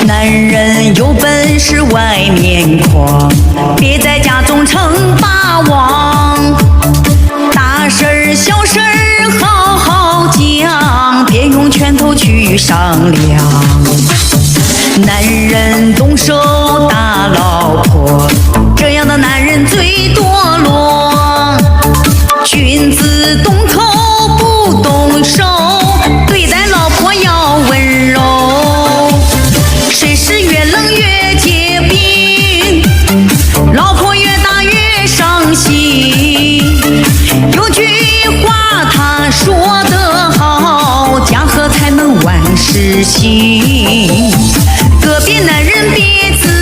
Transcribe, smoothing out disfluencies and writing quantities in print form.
男人有本事外面狂，别在家中称霸王。大事儿小事儿好好讲，别用拳头去商量。男人动手打老婆，这样的男人最堕落。君子动口不动手，对待老婆要温柔。水是越冷越结冰，老婆越大越伤心。有句话他说得好，家和才能万事兴。个别男人别自